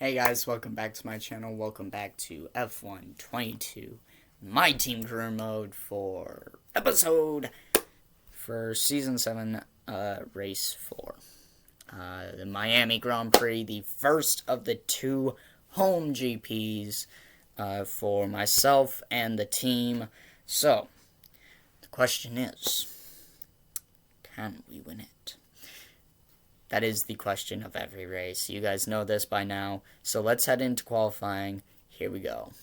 Hey guys, welcome back to my channel. Welcome back to F1 22, my team career mode for season 7, race 4. The Miami Grand Prix, the first of the two home GPs for myself and the team. So, the question is, can we win it? That is the question of every race. You guys know this by now. So let's head into qualifying. Here we go.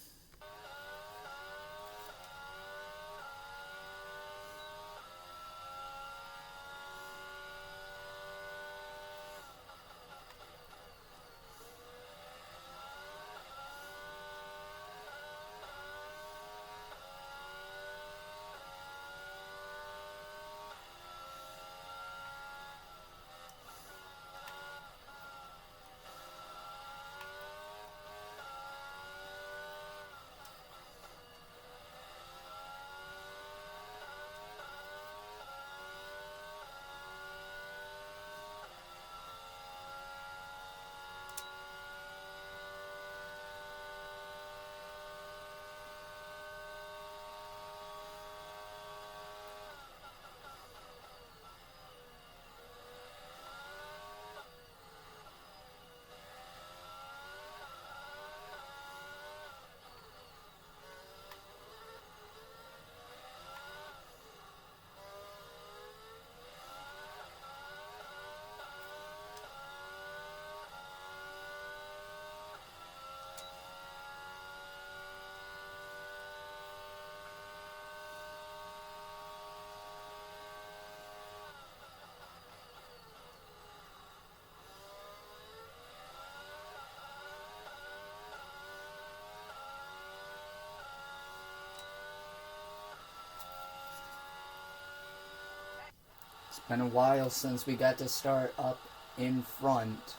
It's been a while since we got to start up in front.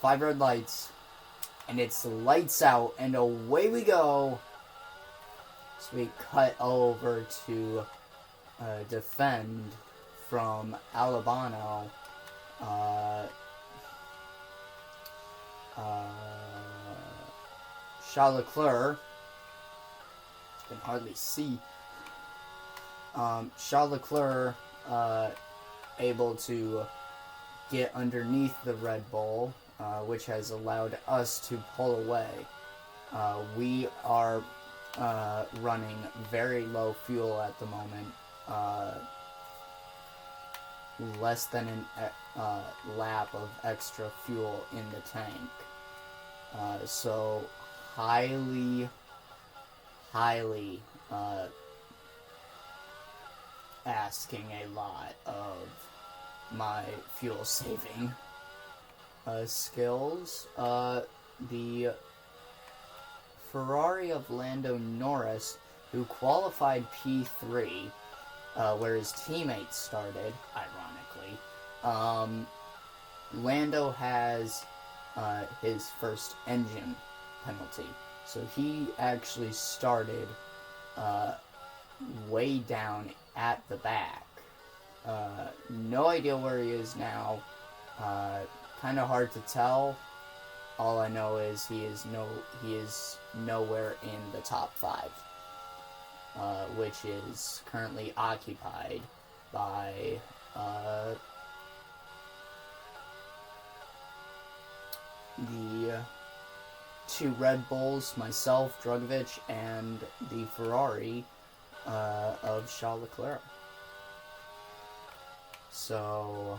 5 red lights. And it's lights out and away we go. So we cut over to defend from Albano. Charles Leclerc. I can hardly see. Charles Leclerc able to get underneath the Red Bull, which has allowed us to pull away. We are running very low fuel at the moment. Less than a lap of extra fuel in the tank. So highly asking a lot of my fuel saving skills. The Ferrari of Lando Norris, who qualified P3, where his teammates started, ironically. Lando has his first engine penalty. So he actually started way down at the back. No idea where he is now. Kind of hard to tell. All I know is he is nowhere in the top 5, which is currently occupied by the 2 Red Bulls, myself, Drugovich, and the Ferrari of Charles Leclerc. So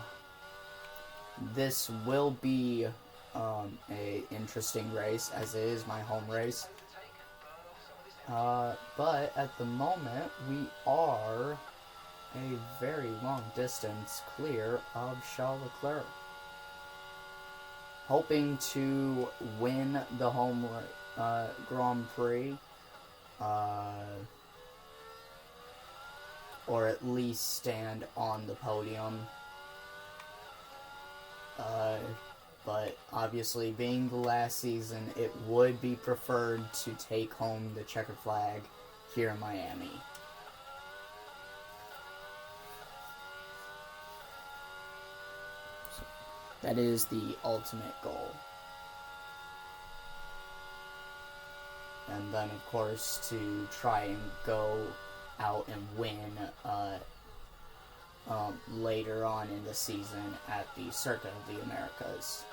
this will be a interesting race, as it is my home race. But at the moment, we are a very long distance clear of Charles Leclerc. Hoping to win the home Grand Prix, or at least stand on the podium. But obviously, being the last season, it would be preferred to take home the checkered flag here in Miami. That is the ultimate goal. and then of course to try and go out and win later on in the season at the Circuit of the Americas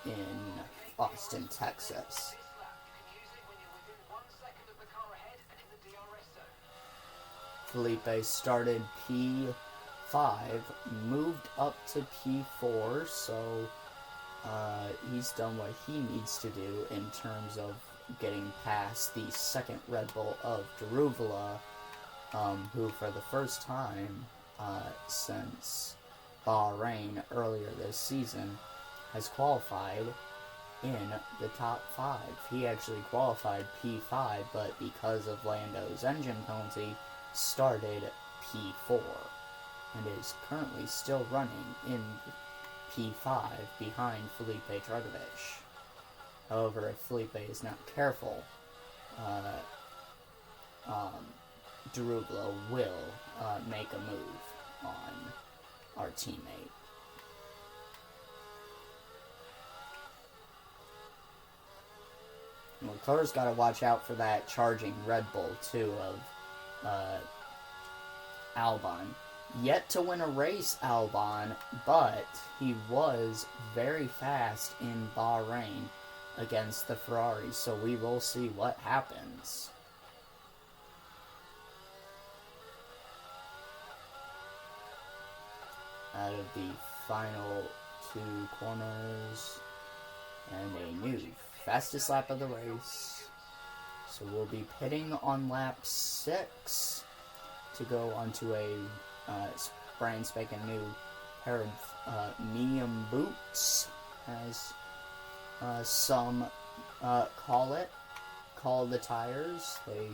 in Austin, Texas. Felipe started P5, moved up to P4, so he's done what he needs to do in terms of getting past the second Red Bull of Daruvula, who for the first time since Bahrain earlier this season has qualified in the top 5. He actually qualified P5, but because of Lando's engine penalty, started P4 and is currently still running in P5 behind Felipe Drugovich. However, if Felipe is not careful, Daruvula will make a move on our teammate. Leclerc's got to watch out for that charging Red Bull, too, of Albon. Yet to win a race, Albon, but he was very fast in Bahrain against the Ferrari, so we will see what happens. Out of the final 2 corners, and a new fastest lap of the race. So we'll be pitting on lap 6 to go onto a brand spanking new pair of medium boots, as some call the tires. They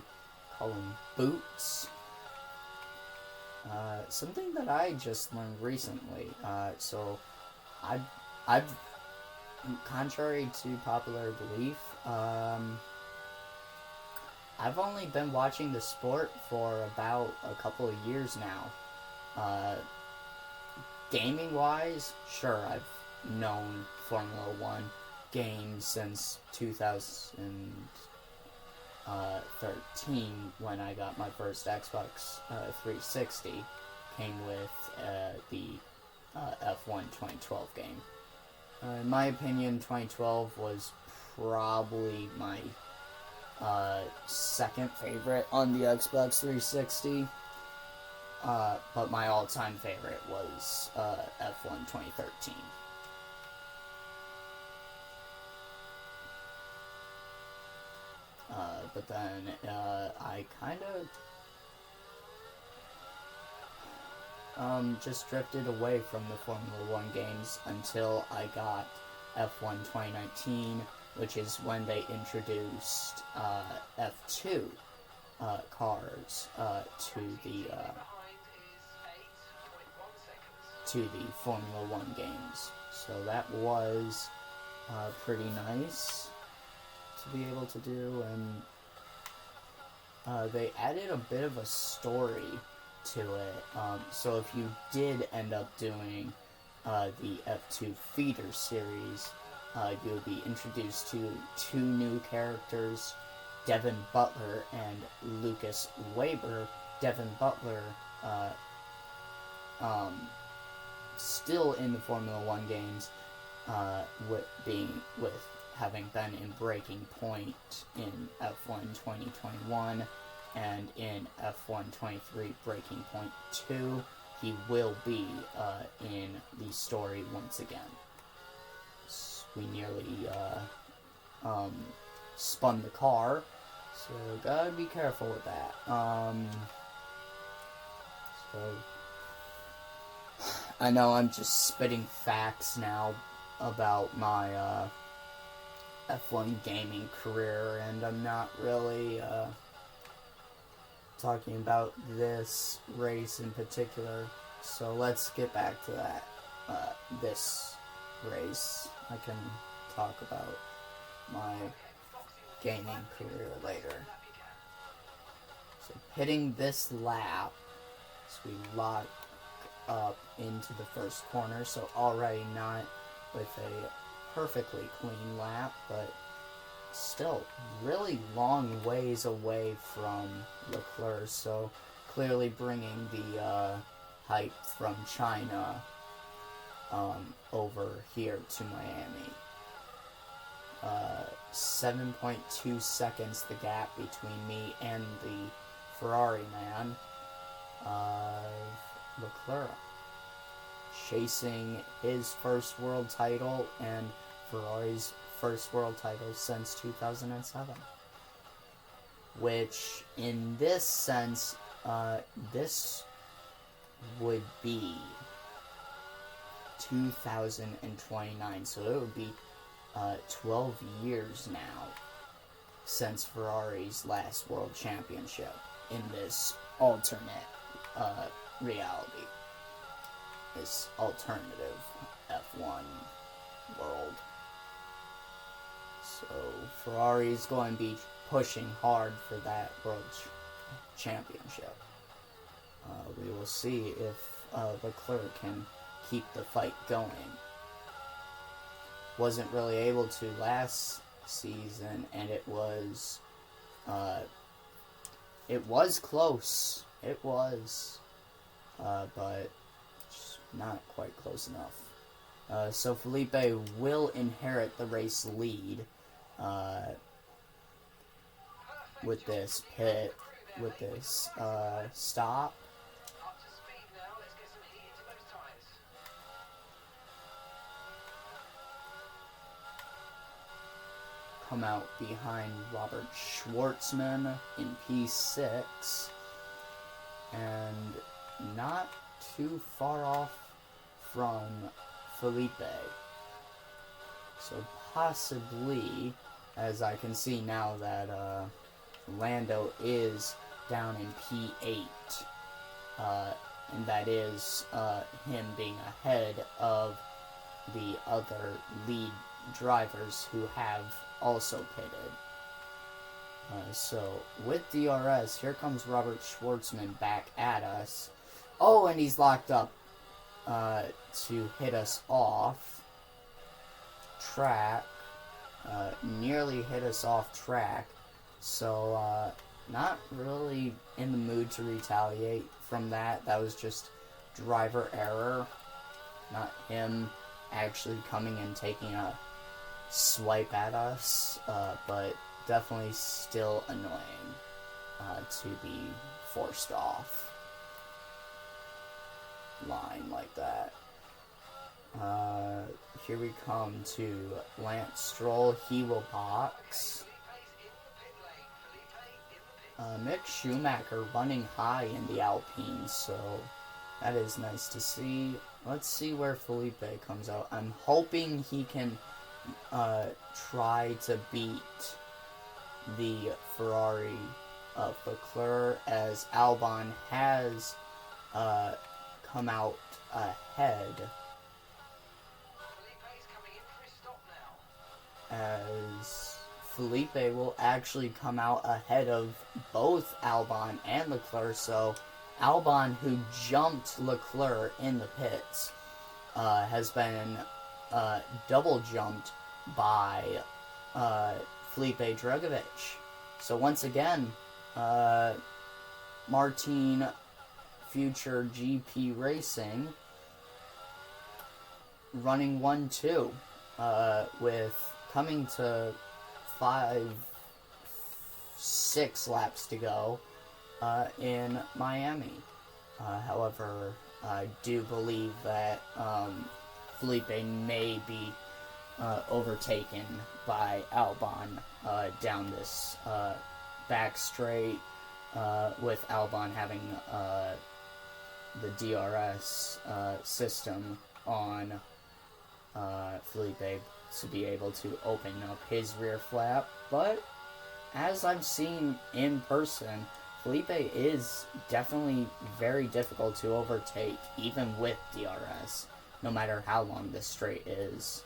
call them boots. Something that I just learned recently. So I've contrary to popular belief, I've only been watching the sport for about a couple of years now. Gaming-wise, sure, I've known Formula 1 games since 2013 when I got my first Xbox 360. Came with the F1 2012 game. In my opinion, 2012 was probably my second favorite on the Xbox 360. But my all-time favorite was F1 2013. But then I kind of just drifted away from the Formula 1 games until I got F1 2019, which is when they introduced F2 cars to the Formula 1 games. So that was pretty nice to be able to do, and they added a bit of a story to it. So if you did end up doing the F2 feeder series, you'll be introduced to 2 new characters, Devin Butler and Lucas Weber. Devin Butler, still in the Formula 1 games, with having been in Breaking Point in F1 2021 and in F1 23 Breaking Point 2, he will be in the story once again. We nearly spun the car, so gotta be careful with that. So I know I'm just spitting facts now about my F1 gaming career, and I'm not really talking about this race in particular. So let's get back to that. This race. I can talk about my gaming career later. So hitting this lap, so we lock up into the first corner, so already not with perfectly clean lap, but still really long ways away from Leclerc, so clearly bringing the hype from China over here to Miami. 7.2 seconds the gap between me and the Ferrari man of Leclerc, chasing his first world title and Ferrari's first world title since 2007. Which, in this sense, this would be 2029, so it would be 12 years now since Ferrari's last world championship in this alternate reality, this alternative F1 world. So Ferrari's going to be pushing hard for that world championship. We will see if Leclerc can keep the fight going. Wasn't really able to last season, and it was close. It was, but just not quite close enough. So Felipe will inherit the race lead with this pit, with this stop. Come out behind Robert Schwartzman in P6, and not too far off from Felipe. So possibly, as I can see now that Lando is down in P8, and that is him being ahead of the other lead drivers who have also pitted. So with DRS, here comes Robert Schwartzman back at us. Oh, and he's locked up to hit us off track. Nearly hit us off track. So not really in the mood to retaliate from that. That was just driver error, not him actually coming and taking a swipe at us, but definitely still annoying to be forced off line like that. Here we come to Lance Stroll. He will box. Mick Schumacher running high in the Alpine, so that is nice to see. Let's see where Felipe comes out. I'm hoping he can try to beat the Ferrari of Leclerc, as Albon has come out ahead, as Felipe will actually come out ahead of both Albon and Leclerc. So Albon, who jumped Leclerc in the pits, has been double jumped by Felipe Drugovich. So once again, Martin Future GP Racing running 1-2 with coming to 6 laps to go in Miami. However, I do believe that Felipe may be overtaken by Albon down this back straight, with Albon having the DRS system on Felipe to be able to open up his rear flap. But as I've seen in person, Felipe is definitely very difficult to overtake, even with DRS, no matter how long the straight is.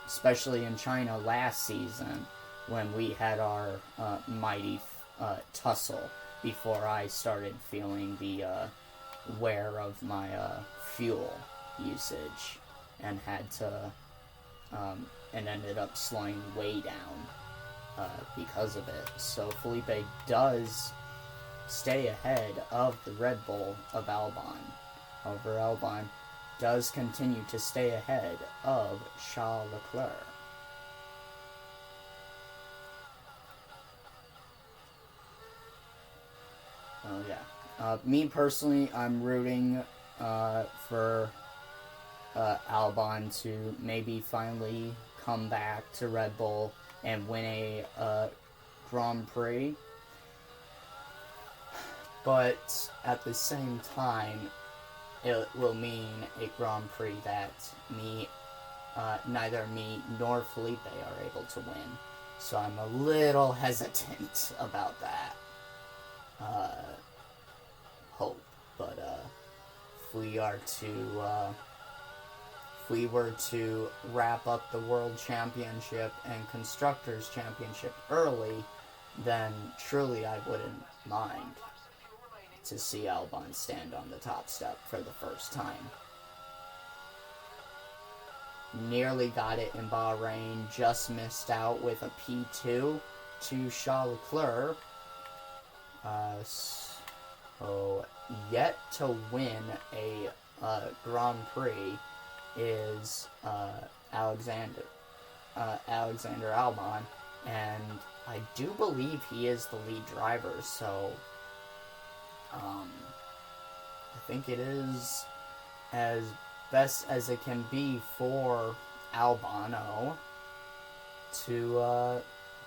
Especially in China last season, when we had our mighty tussle before I started feeling the aware of my fuel usage and had to and ended up slowing way down because of it. So Felipe does stay ahead of the Red Bull of Albon. However, Albon does continue to stay ahead of Charles Leclerc. Oh yeah. Me personally, I'm rooting for Albon to maybe finally come back to Red Bull and win a Grand Prix. But at the same time, it will mean a Grand Prix that neither me nor Felipe are able to win. So I'm a little hesitant about that hope. But if we were to wrap up the World Championship and Constructors Championship early, then truly I wouldn't mind to see Albon stand on the top step for the first time. Nearly got it in Bahrain, just missed out with a P2 to Charles Leclerc. So yet to win a Grand Prix is Alexander Albon, and I do believe he is the lead driver, so I think it is as best as it can be for Albano to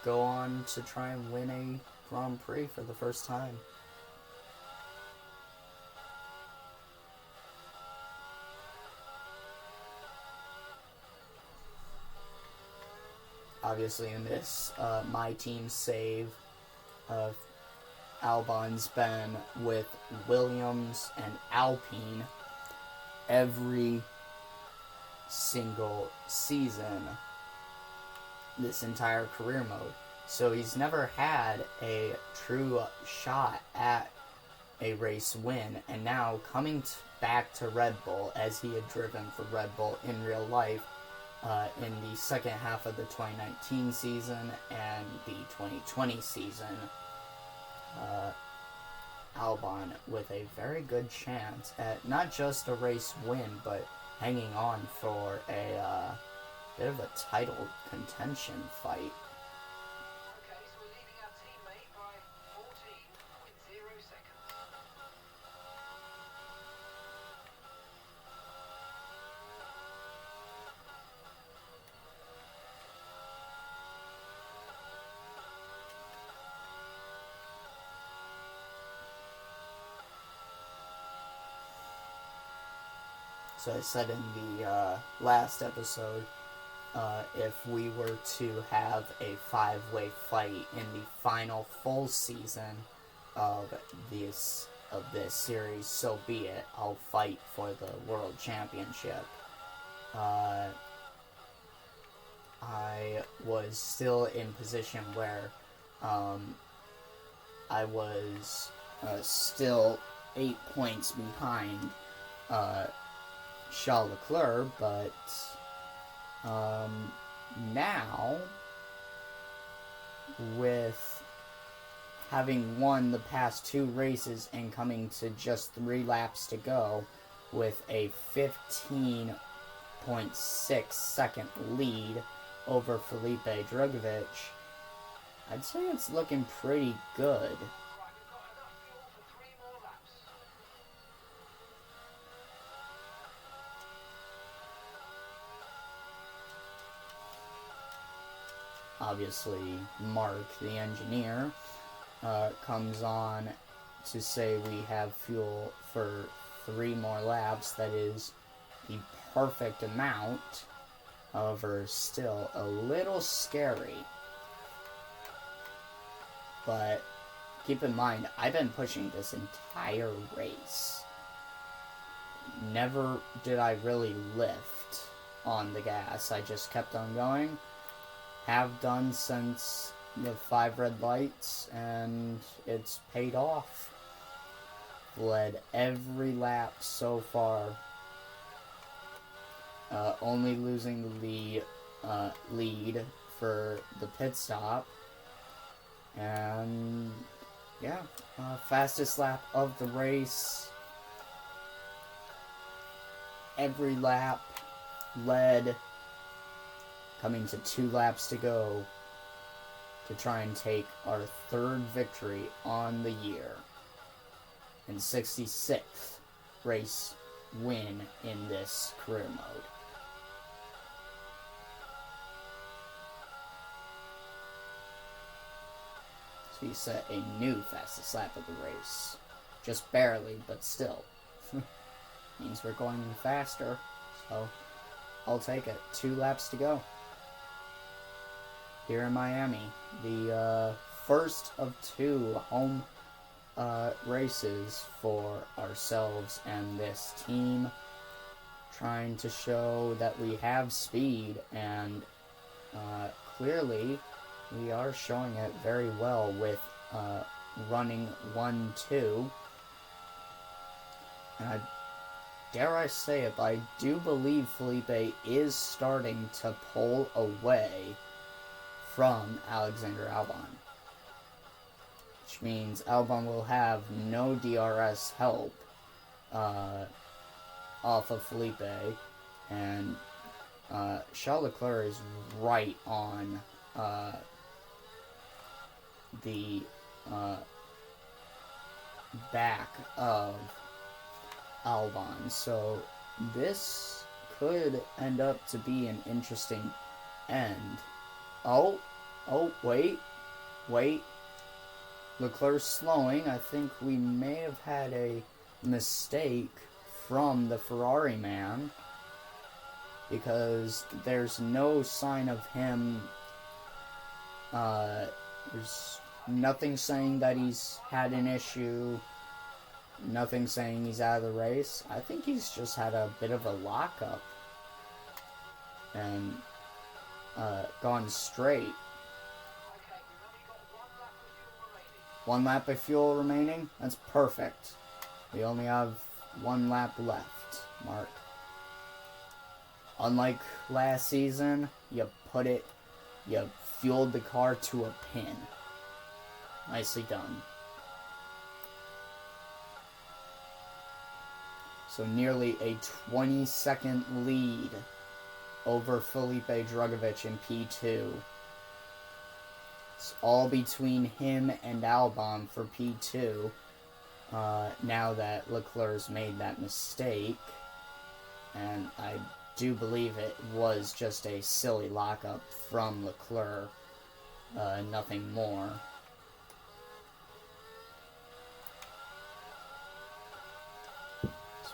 go on to try and win a Grand Prix for the first time. Obviously in this, my team's save Albon's been with Williams and Alpine every single season this entire career mode. So he's never had a true shot at a race win, and now coming back to Red Bull, as he had driven for Red Bull in real life in the second half of the 2019 season and the 2020 season, Albon with a very good chance at not just a race win, but hanging on for a bit of a title contention fight. Okay, so we're leading our teammate by 14.0 seconds. So I said in the last episode, if we were to have a 5-way fight in the final full season of this series, so be it. I'll fight for the World Championship. I was still in position where I was still 8 points behind Charles Leclerc, but now, with having won the past 2 races and coming to just 3 laps to go with a 15.6 second lead over Felipe Drugovich, I'd say it's looking pretty good. Right, we've got enough fuel for 3 more laps. Obviously, Mark, the engineer, comes on to say we have fuel for 3 more laps. That is the perfect amount. However, still a little scary. But keep in mind, I've been pushing this entire race. Never did I really lift on the gas. I just kept on going. Have done since the 5 red lights, and it's paid off. led every lap so far, only losing the lead for the pit stop. And yeah, fastest lap of the race. Every lap led, coming to 2 laps to go to try and take our 3rd victory on the year and 66th race win in this career mode. So we set a new fastest lap of the race. Just barely, but still. Means we're going faster, so I'll take it. 2 laps to go. Here in Miami, the first of 2 home races for ourselves and this team, trying to show that we have speed, and clearly we are showing it very well with running 1-2. And dare I say it, but I do believe Felipe is starting to pull away from Alexander Albon. Which means Albon will have no DRS help off of Felipe. And Charles Leclerc is right on the back of Albon. So this could end up to be an interesting end. Oh, wait. Leclerc slowing. I think we may have had a mistake from the Ferrari man, because there's no sign of him. There's nothing saying that he's had an issue. Nothing saying he's out of the race. I think he's just had a bit of a lockup and gone straight. 1 lap of fuel remaining. That's perfect. We only have 1 lap left, Mark. Unlike last season, you fueled the car to a pin. Nicely done. So nearly a 20-second lead over Felipe Drugovich in P2. It's all between him and Albon for P2. Now that Leclerc's made that mistake. And I do believe it was just a silly lockup from Leclerc. Nothing more.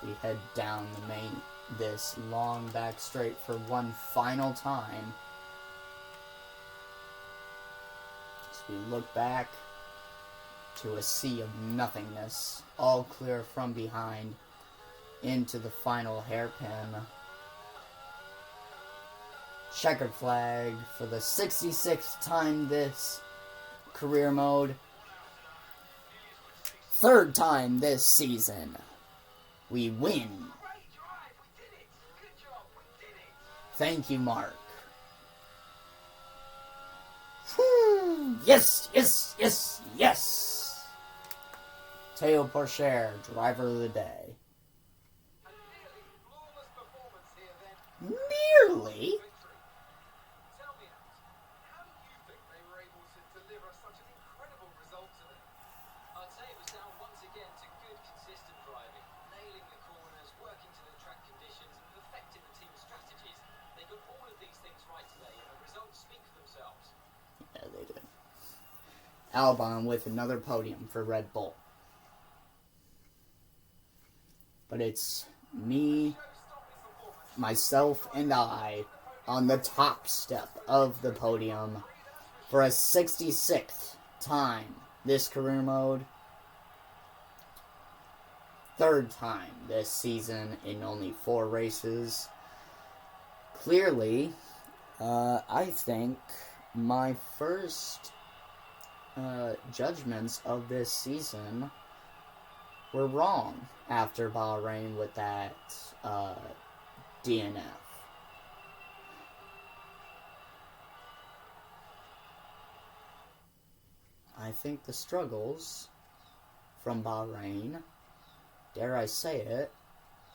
We head down this long back straight for one final time. As we look back to a sea of nothingness, all clear from behind into the final hairpin. Checkered flag for the 66th time this career mode. 3rd time this season. We win. Thank you, Mark. Yes. Teo Porcher, driver of the day. Nearly? Albon with another podium for Red Bull. But it's me, myself, and I on the top step of the podium for a 66th time this career mode. 3rd time this season in only 4 races. Clearly, I think my first judgments of this season were wrong after Bahrain with that DNF. I think the struggles from Bahrain, dare I say it,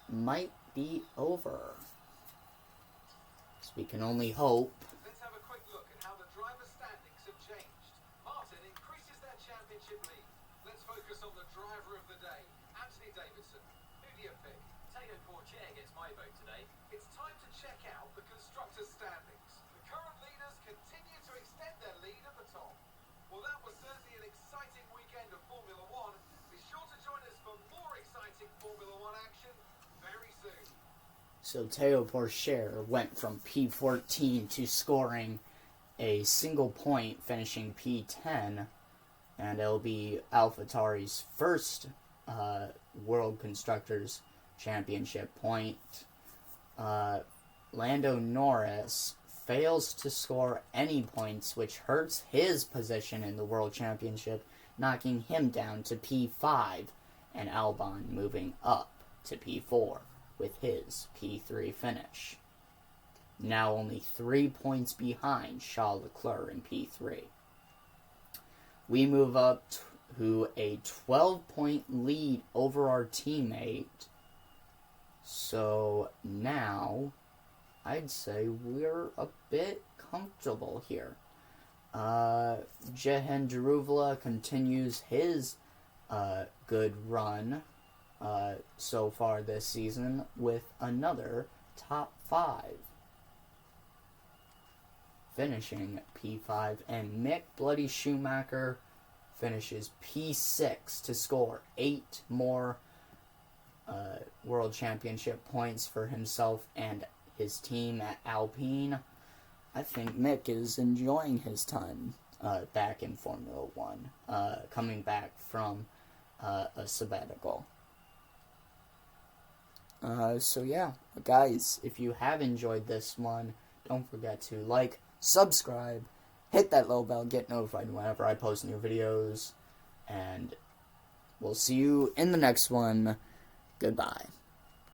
might be over. So we can only hope. Let's have a quick look at how the driver standings have changed. Martin increases their championship lead. Let's focus on the driver of the day, Anthony Davidson. Who do you pick? Teo Porcher gets my vote today. It's time to check out the constructors' standings. The current leaders continue to extend their lead at the top. Well, that was certainly an exciting weekend of Formula One. Be sure to join us for more exciting Formula One action very soon. So Teo Porcher went from P14 to scoring a single point, finishing P10, and it'll be AlphaTauri's first World Constructors Championship point. Lando Norris fails to score any points, which hurts his position in the World Championship, knocking him down to P5, and Albon moving up to P4 with his P3 finish. Now only 3 points behind Charles Leclerc in P3. We move up to a 12-point lead over our teammate. So now, I'd say we're a bit comfortable here. Jehen Daruvla continues his good run so far this season with another top 5. Finishing P5, and Mick Bloody Schumacher finishes P6 to score 8 more World Championship points for himself and his team at Alpine. I think Mick is enjoying his time back in Formula One, coming back from a sabbatical. So yeah, guys, if you have enjoyed this one, don't forget to like, subscribe, hit that little bell, get notified whenever I post new videos, and we'll see you in the next one. Goodbye.